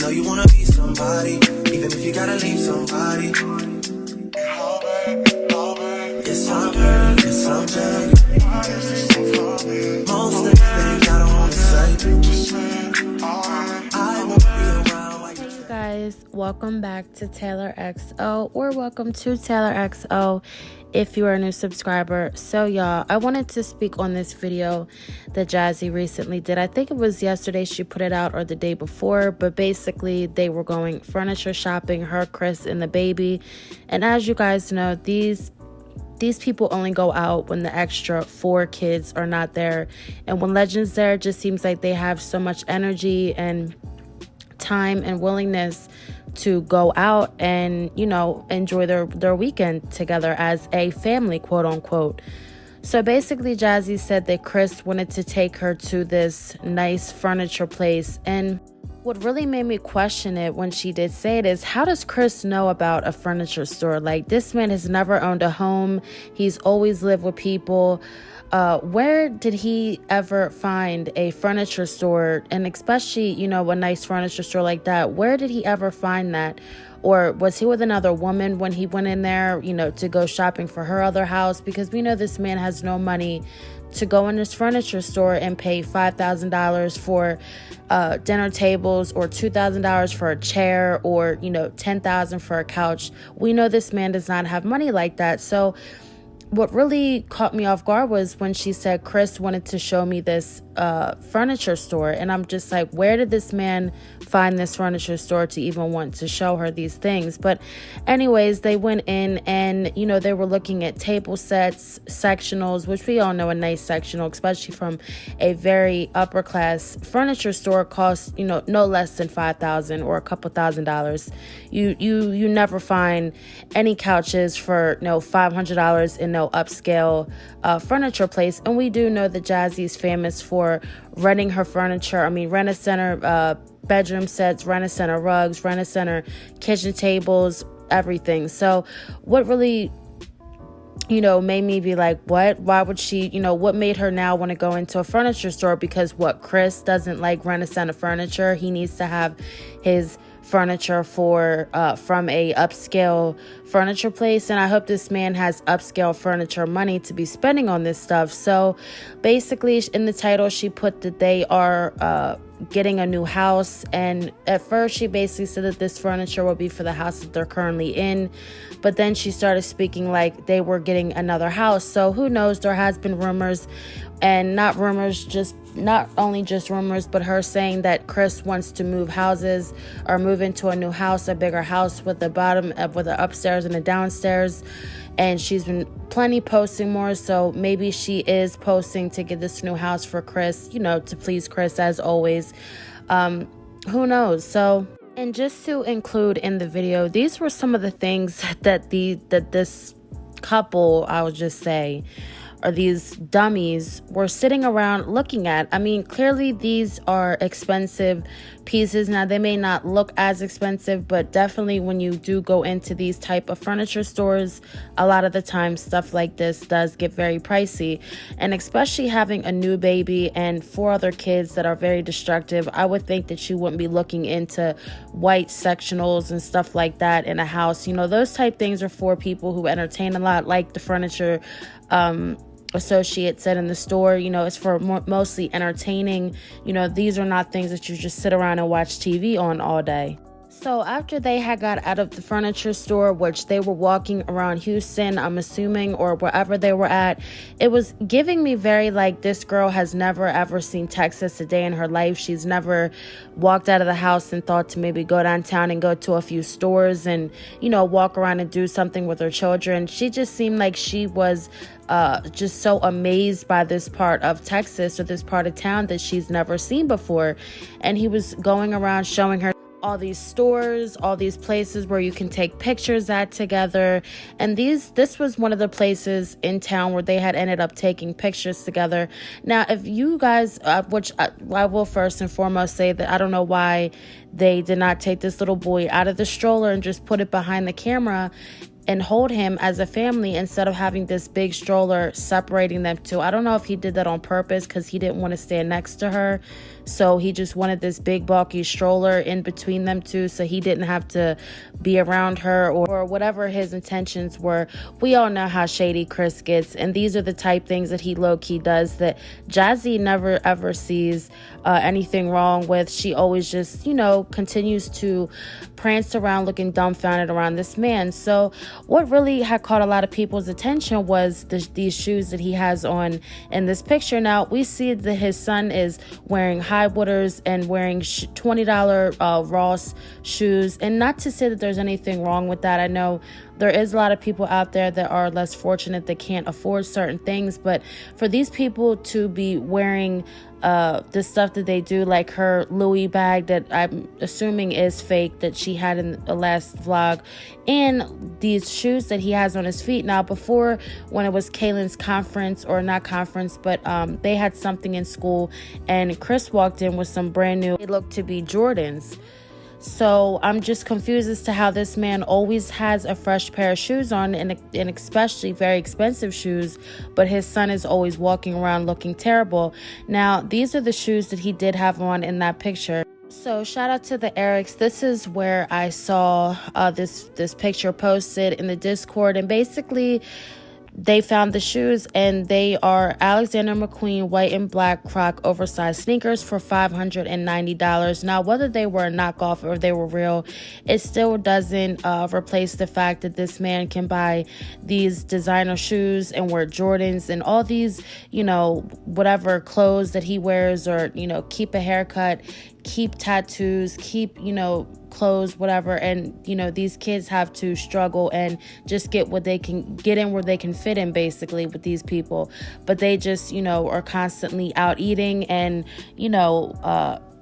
know you wanna be somebody, even if you gotta leave somebody. Yes, I'm hurt, yes, I'm dead. Most things that I don't wanna say. I won't be around while you. Hey guys, welcome back to Taylor XO, or welcome to Taylor XO if you are a new subscriber. So y'all, I wanted to speak on this video that Jazzy recently did. I think it was yesterday she put it out, or the day before, but basically they were going furniture shopping, her, Chris, and the baby. And as you guys know, these people only go out when the extra 4 kids are not there. And when Legend's there, it just seems like they have so much energy and time and willingness to go out and, you know, enjoy their weekend together as a family, quote unquote. So basically Jazzy said that Chris wanted to take her to this nice furniture place, and what really made me question it when she did say it is, how does Chris know about a furniture store? Like, this man has never owned a home. He's always lived with people. Where did he ever find a furniture store? And especially, you know, a nice furniture store like that. Where did he ever find that? Or was he with another woman when he went in there, you know, to go shopping for her other house? Because we know this man has no money to go in this furniture store and pay $5,000 for dinner tables, or $2,000 for a chair, or, you know, $10,000 for a couch. We know this man does not have money like that. So what really caught me off guard was when she said Chris wanted to show me this furniture store. And I'm just like, where did this man find this furniture store to even want to show her these things? But anyways, they went in and, you know, they were looking at table sets, sectionals, which we all know a nice sectional, especially from a very upper class furniture store, costs, you know, no less than $5,000 or a couple $1,000s. You never find any couches for, you know, $500 in no upscale furniture place. And we do know that Jazzy is famous for renting her furniture. I mean, Rent-A-Center bedroom sets, Rent-A-Center rugs, Rent-A-Center kitchen tables, everything. So what really, you know, made me be like, what? Why would she, you know, what made her now want to go into a furniture store? Because what, Chris doesn't like Rent-A-Center furniture. He needs to have his furniture for from a upscale furniture place, and I hope this man has upscale furniture money to be spending on this stuff. So basically in the title she put that they are getting a new house, and at first she basically said that this furniture will be for the house that they're currently in, but then she started speaking like they were getting another house. So who knows, there has been rumors, and not only just rumors, but her saying that Chris wants to move houses or move into a new house, a bigger house with with an upstairs and a downstairs. And she's been plenty posting more, so maybe she is posting to get this new house for Chris, you know, to please Chris as always. Who knows? So, and just to include in the video, these were some of the things that this couple, I would just say, or these dummies were sitting around looking at. I mean, clearly these are expensive pieces. Now, they may not look as expensive, but definitely when you do go into these type of furniture stores, a lot of the time stuff like this does get very pricey. And especially having a new baby and 4 other kids that are very destructive, I would think that you wouldn't be looking into white sectionals and stuff like that in a house. You know, those type things are for people who entertain a lot, like the furniture associate said in the store. You know, it's for mostly entertaining. You know, these are not things that you just sit around and watch TV on all day. So after they had got out of the furniture store, which they were walking around Houston, I'm assuming, or wherever they were at, it was giving me very like, this girl has never ever seen Texas a day in her life. She's never walked out of the house and thought to maybe go downtown and go to a few stores and, you know, walk around and do something with her children. She just seemed like she was just so amazed by this part of Texas, or this part of town that she's never seen before. And he was going around showing her all these stores, all these places where you can take pictures at together. And this was one of the places in town where they had ended up taking pictures together. Now, if you guys, which I will first and foremost say that I don't know why they did not take this little boy out of the stroller and just put it behind the camera and hold him as a family instead of having this big stroller separating them two. I don't know if he did that on purpose because he didn't want to stand next to her. So he just wanted this big bulky stroller in between them two so he didn't have to be around her, or whatever his intentions were. We all know how shady Chris gets, and these are the type things that he low-key does that Jazzy never ever sees anything wrong with. She always just, continues to prance around looking dumbfounded around this man. So what really had caught a lot of people's attention was these shoes that he has on in this picture. Now we see that his son is wearing high waters and wearing $20 Ross shoes, and not to say that there's anything wrong with that. I know there is a lot of people out there that are less fortunate that can't afford certain things, but for these people to be wearing the stuff that they do, like her Louis bag that I'm assuming is fake that she had in the last vlog, and these shoes that he has on his feet. Now before, when it was Kaylin's conference, or not conference, but they had something in school, and Chris walked in with some brand new, it looked to be Jordans. So I'm just confused as to how this man always has a fresh pair of shoes on, and especially very expensive shoes, but his son is always walking around looking terrible. Now, these are the shoes that he did have on in that picture. So shout out to the Erics. This is where I saw this picture posted in the Discord, and basically they found the shoes, and they are Alexander McQueen white and black Croc oversized sneakers for $590. Now, whether they were a knockoff or they were real, it still doesn't replace the fact that this man can buy these designer shoes and wear Jordans and all these, whatever clothes that he wears, or, keep a haircut, keep tattoos, keep, clothes, whatever. And these kids have to struggle and just get what they can get in, where they can fit in, basically, with these people. But they just are constantly out eating and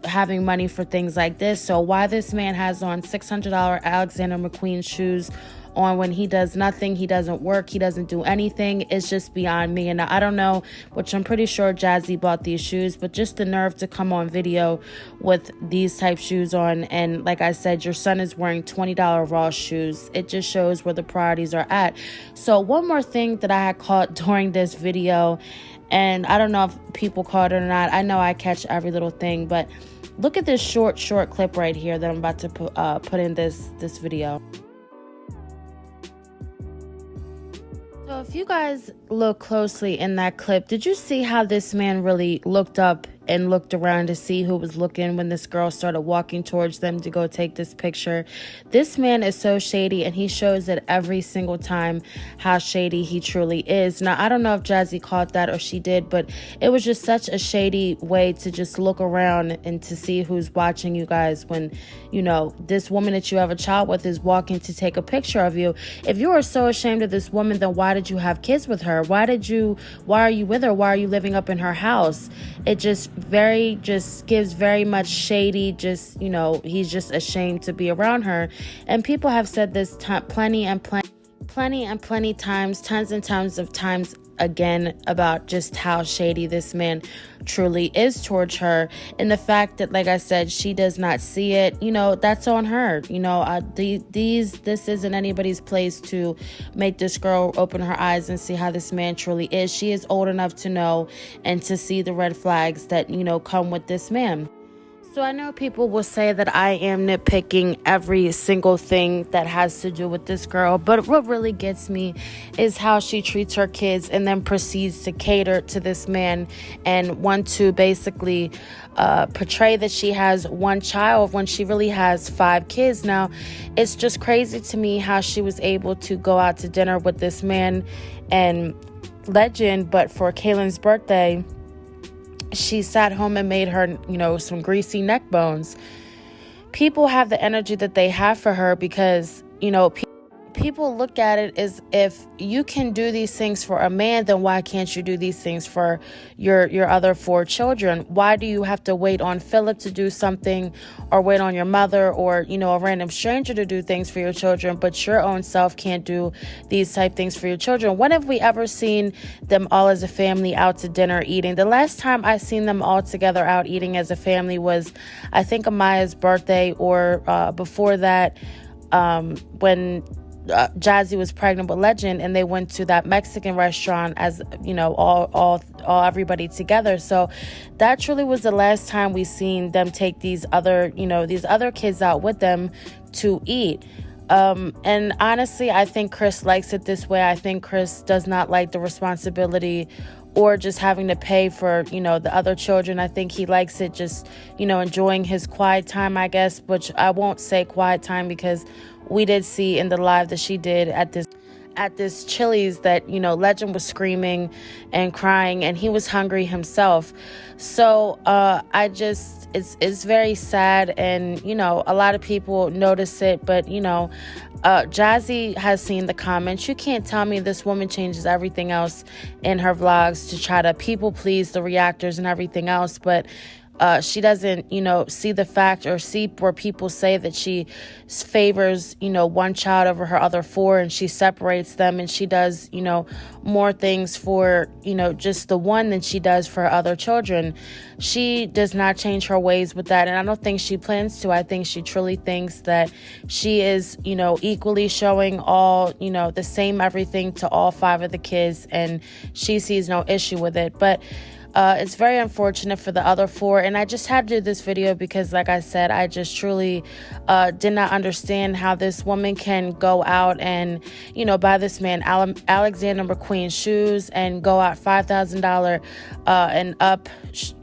having money for things like this. So why this man has on $600 Alexander McQueen shoes on when he does nothing, he doesn't work, he doesn't do anything, it's just beyond me. And I don't know, which I'm pretty sure Jazzy bought these shoes, but just the nerve to come on video with these type shoes on. And like I said, your son is wearing $20 Ross shoes. It just shows where the priorities are at. So one more thing that I had caught during this video, and I don't know if people caught it or not, I know I catch every little thing, but look at this short clip right here that I'm about to put in this video. So if you guys look closely in that clip, did you see how this man really looked up and looked around to see who was looking when this girl started walking towards them to go take this picture? This man is so shady, and he shows it every single time how shady he truly is. Now, I don't know if Jazzy caught that or she did, but it was just such a shady way to just look around and to see who's watching you guys when, this woman that you have a child with is walking to take a picture of you. If you are so ashamed of this woman, then why did you have kids with her? Why are you with her? Why are you living up in her house? It just gives very much shady, he's just ashamed to be around her. And people have said this plenty times, tons and tons of times again, about just how shady this man truly is towards her, and the fact that, like I said, she does not see it, that's on her. This isn't anybody's place to make this girl open her eyes and see how this man truly is. She is old enough to know and to see the red flags that come with this man. So I know people will say that I am nitpicking every single thing that has to do with this girl, but what really gets me is how she treats her kids and then proceeds to cater to this man and want to basically portray that she has one child when she really has 5 kids. Now, it's just crazy to me how she was able to go out to dinner with this man and legend, but for Kaylin's birthday, she sat home and made her, some greasy neck bones. People have the energy that they have for her because, people look at it as, if you can do these things for a man, then why can't you do these things for your other 4 children? Why do you have to wait on Philip to do something, or wait on your mother, or a random stranger to do things for your children, but your own self can't do these type things for your children? When have we ever seen them all as a family out to dinner eating? The last time I seen them all together out eating as a family was, I think, Amaya's birthday, or before that, when Jazzy was pregnant with Legend, and they went to that Mexican restaurant as, you know, all everybody together. So that truly was the last time we seen them take these other, you know, these other kids out with them to eat. And honestly, I think Chris likes it this way. I think Chris does not like the responsibility or just having to pay for, you know, the other children. I think he likes it just, you know, enjoying his quiet time, I guess, which I won't say quiet time, because we did see in the live that she did at this Chili's that, you know, Legend was screaming and crying, and he was hungry himself. So it's very sad, and, you know, a lot of people notice it, but, you know, Jazzy has seen the comments. You can't tell me this woman changes everything else in her vlogs to try to people please the reactors and everything else, but she doesn't, you know, see the fact or see where people say that she favors, you know, one child over her other four, and she separates them, and she does, you know, more things for, you know, just the one than she does for her other children. She does not change her ways with that, and I don't think she plans to. I think she truly thinks that she is, you know, equally showing all, you know, the same everything to all 5 of the kids, and she sees no issue with it. But it's very unfortunate for the other 4, and I just had to do this video because, like I said, I just truly did not understand how this woman can go out and, you know, buy this man Alexander McQueen shoes and go out $5,000 and up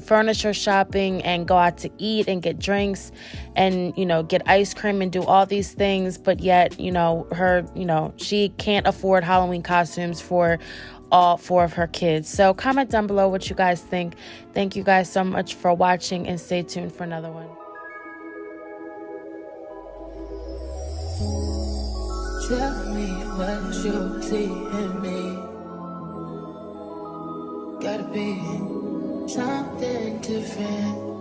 furniture shopping and go out to eat and get drinks and, you know, get ice cream and do all these things, but yet, you know, she can't afford Halloween costumes for all 4 of her kids. So comment down below what you guys think. Thank you guys so much for watching, and stay tuned for another one. Tell me what you see in me. Gotta be something different.